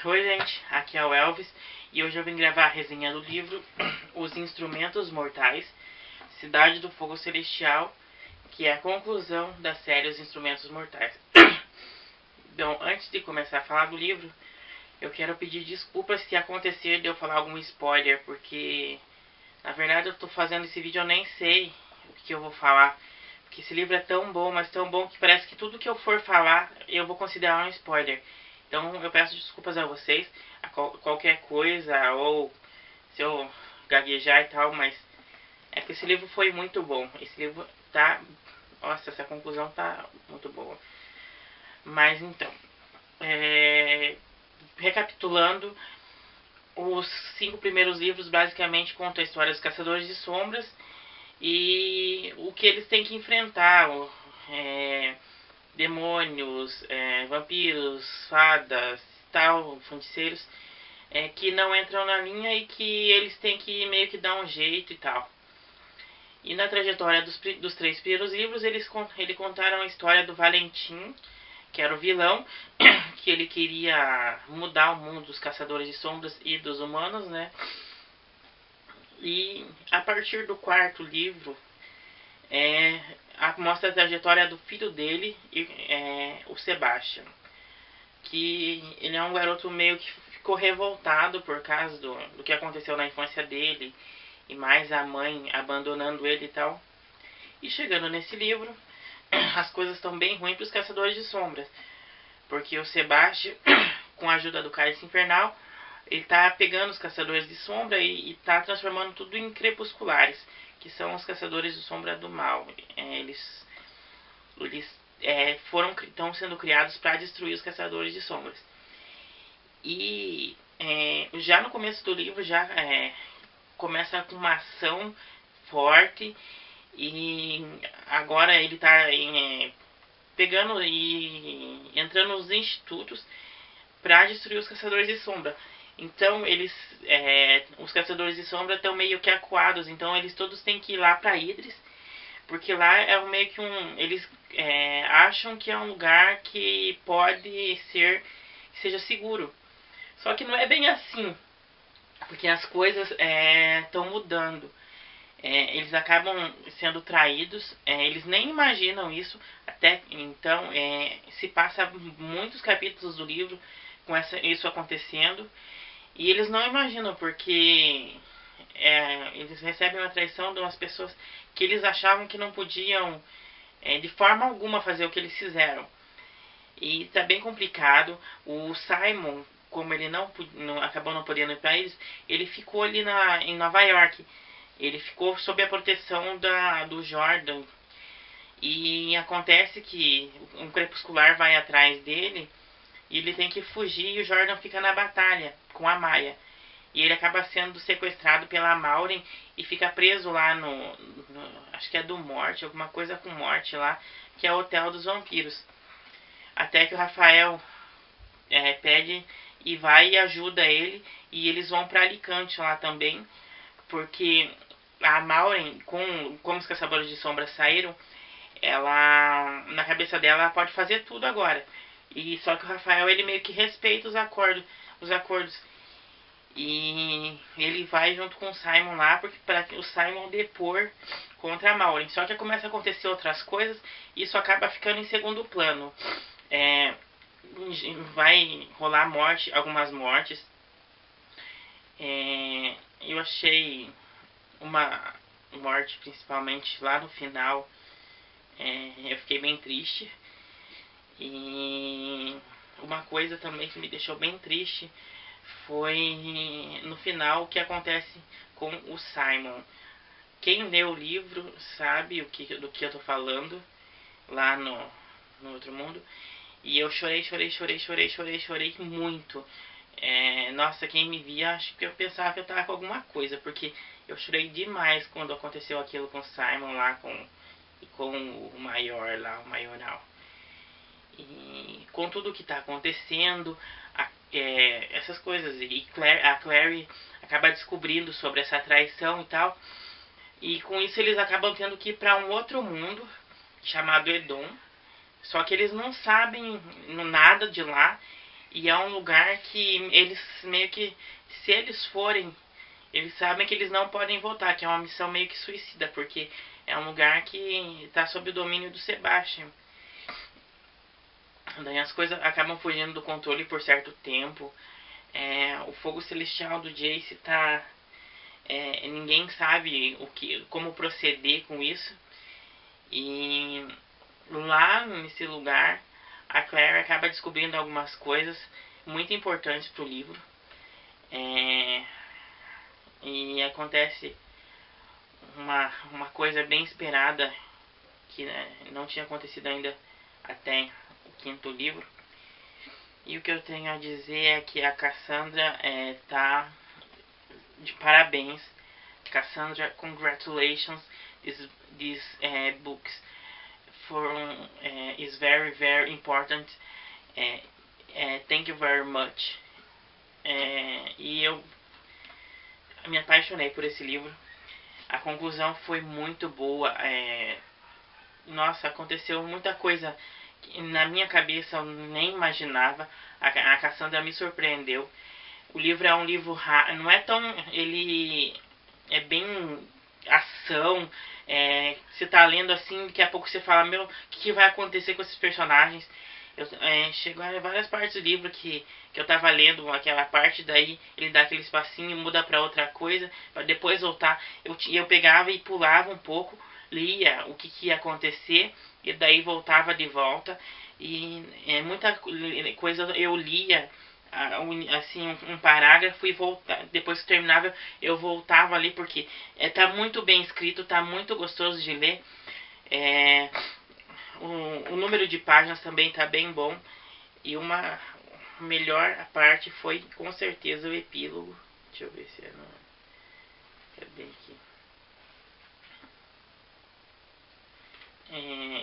Oi gente, aqui é o Elvis e hoje eu vim gravar a resenha do livro Os Instrumentos Mortais, Cidade do Fogo Celestial, que é a conclusão da série Os Instrumentos Mortais. Então, antes de começar a falar do livro, eu quero pedir desculpas se acontecer de eu falar algum spoiler, porque na verdade eu tô fazendo esse vídeo e eu nem sei o que eu vou falar, porque esse livro é tão bom, mas tão bom que parece que tudo que eu for falar eu vou considerar um spoiler. Então eu peço desculpas a vocês, a qualquer coisa, ou se eu gaguejar e tal, mas é que esse livro foi muito bom. Esse livro tá... Nossa, essa conclusão tá muito boa. Mas então, recapitulando, os 5 primeiros livros basicamente contam a história dos Caçadores de Sombras e o que eles têm que enfrentar, demônios, vampiros, fadas, tal, feiticeiros, que não entram na linha e que eles têm que meio que dar um jeito e tal. E na trajetória dos 3 primeiros livros, eles contaram a história do Valentim, que era o vilão, que ele queria mudar o mundo dos Caçadores de Sombras e dos humanos, né? E a partir do 4º livro, mostra a trajetória do filho dele, o Sebastian, que ele é um garoto meio que ficou revoltado por causa do que aconteceu na infância dele, e mais a mãe abandonando ele e tal. E chegando nesse livro, as coisas estão bem ruins para os Caçadores de Sombras, porque o Sebastian, com a ajuda do Cálice Infernal, ele tá pegando os Caçadores de Sombra e tá transformando tudo em crepusculares, que são os Caçadores de Sombra do Mal. Eles estão sendo criados para destruir os Caçadores de Sombras. E já no começo do livro já começa com uma ação forte, e agora ele tá pegando e entrando nos institutos para destruir os Caçadores de Sombra. Então os Caçadores de Sombra estão meio que acuados, então eles todos têm que ir lá para Idris, porque lá é meio que eles acham que é um lugar que pode ser, que seja seguro. Só que não é bem assim, porque as coisas estão mudando. Eles acabam sendo traídos, eles nem imaginam isso, até então se passa muitos capítulos do livro com isso acontecendo, e eles não imaginam, porque eles recebem uma traição de umas pessoas que eles achavam que não podiam de forma alguma fazer o que eles fizeram. E tá bem complicado. O Simon, como ele acabou não podendo ir para eles, ele ficou ali em Nova York. Ele ficou sob a proteção do Jordan. E acontece que um crepuscular vai atrás dele e ele tem que fugir, e o Jordan fica na batalha com a Maia. E ele acaba sendo sequestrado pela Maureen e fica preso lá acho que é do Morte, alguma coisa com Morte lá, que é o Hotel dos Vampiros. Até que o Rafael pede e vai e ajuda ele, e eles vão para Alicante lá também, porque a Maureen, como os Caçadores de Sombras saíram, ela, na cabeça dela, ela pode fazer tudo agora. E só que o Rafael, ele meio que respeita os acordos. E ele vai junto com o Simon lá, porque para o Simon depor contra a Maureen. Só que começa a acontecer outras coisas e isso acaba ficando em segundo plano. Vai rolar algumas mortes. Eu achei uma morte, principalmente lá no final, eu fiquei bem triste. E uma coisa também que me deixou bem triste foi no final o que acontece com o Simon. Quem lê o livro sabe do que eu tô falando lá no outro mundo. E eu chorei muito. Nossa, quem me via, acho que eu pensava que eu tava com alguma coisa, porque eu chorei demais quando aconteceu aquilo com o Simon lá, com o maior lá, o maioral. E com tudo que tá acontecendo, essas coisas, e a Clary acaba descobrindo sobre essa traição e tal, e com isso eles acabam tendo que ir para um outro mundo chamado Edom. Só que eles não sabem nada de lá, E é um lugar que eles meio que, se eles forem, eles sabem que eles não podem voltar, que é uma missão meio que suicida, porque é um lugar que está sob o domínio do Sebastian. Daí as coisas acabam fugindo do controle por certo tempo. O fogo celestial do Jace tá... ninguém sabe como proceder com isso. E lá nesse lugar, a Claire acaba descobrindo algumas coisas muito importantes pro livro. E acontece uma coisa bem esperada que não tinha acontecido ainda até o quinto livro. E o que eu tenho a dizer é que a Cassandra tá de parabéns. Cassandra, congratulations. This books is very, very important. Thank you very much. E eu me apaixonei por esse livro. A conclusão foi muito boa. Nossa, aconteceu muita coisa que na minha cabeça eu nem imaginava. A Cassandra me surpreendeu. O livro é um livro não é tão... Ele é bem ação. Você tá lendo assim, daqui a pouco você fala, meu, o que vai acontecer com esses personagens? Chegou a várias partes do livro que eu tava lendo aquela parte, daí ele dá aquele espacinho e muda pra outra coisa, pra depois voltar. Eu pegava e pulava um pouco, lia o que ia acontecer, e daí voltava de volta. E muita coisa eu lia, assim, um parágrafo, e depois que terminava eu voltava ali, porque tá muito bem escrito, tá muito gostoso de ler. O número de páginas também tá bem bom. E uma melhor parte foi com certeza o epílogo. Deixa eu ver se é no... Cadê aqui?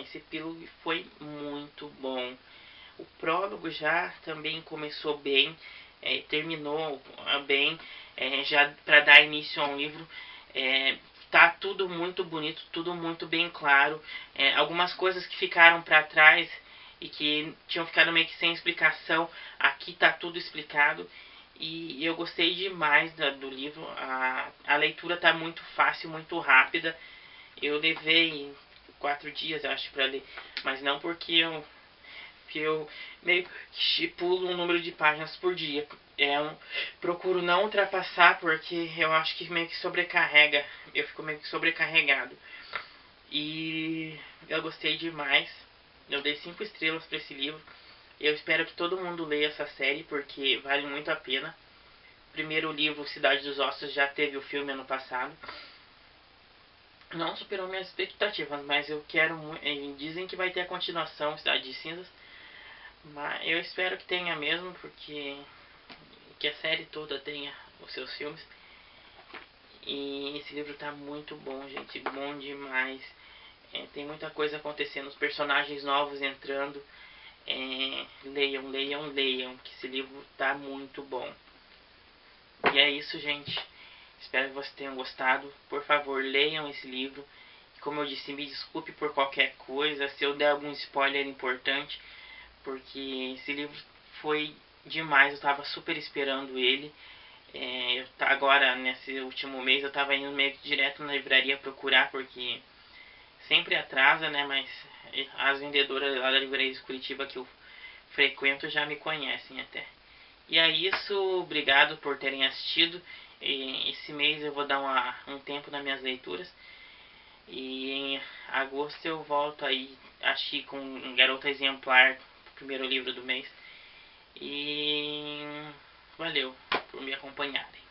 Esse epílogo foi muito bom. O prólogo já também começou bem, terminou bem, já para dar início a um livro. Tá tudo muito bonito, tudo muito bem claro. Algumas coisas que ficaram para trás e que tinham ficado meio que sem explicação, aqui tá tudo explicado. E eu gostei demais do livro. A leitura tá muito fácil, muito rápida. Eu levei 4 dias, acho, para ler, mas não porque eu meio que pulo um número de páginas por dia. Procuro não ultrapassar, porque eu acho que meio que sobrecarrega. Eu fico meio que sobrecarregado. E eu gostei demais. Eu dei 5 estrelas para esse livro. Eu espero que todo mundo leia essa série, porque vale muito a pena. O primeiro livro, Cidade dos Ossos, já teve o filme ano passado. Não superou minhas expectativas, mas eu quero... Dizem que vai ter a continuação, Cidade de Cinzas. Mas eu espero que tenha mesmo, porque que a série toda tenha os seus filmes. E esse livro tá muito bom, gente, bom demais. Tem muita coisa acontecendo, os personagens novos entrando. Leiam, leiam, leiam, que esse livro tá muito bom. E é isso, gente. Espero que vocês tenham gostado. Por favor, leiam esse livro. Como eu disse, me desculpe por qualquer coisa, se eu der algum spoiler importante, porque esse livro foi demais, eu tava super esperando ele. Agora, nesse último mês, eu tava indo meio que direto na livraria procurar, porque sempre atrasa, né? Mas as vendedoras lá da livraria de Curitiba que eu frequento já me conhecem até. E é isso, obrigado por terem assistido. Esse mês eu vou dar um tempo nas minhas leituras. E em agosto eu volto aí, acho, com Garota Exemplar, o primeiro livro do mês. E valeu por me acompanharem.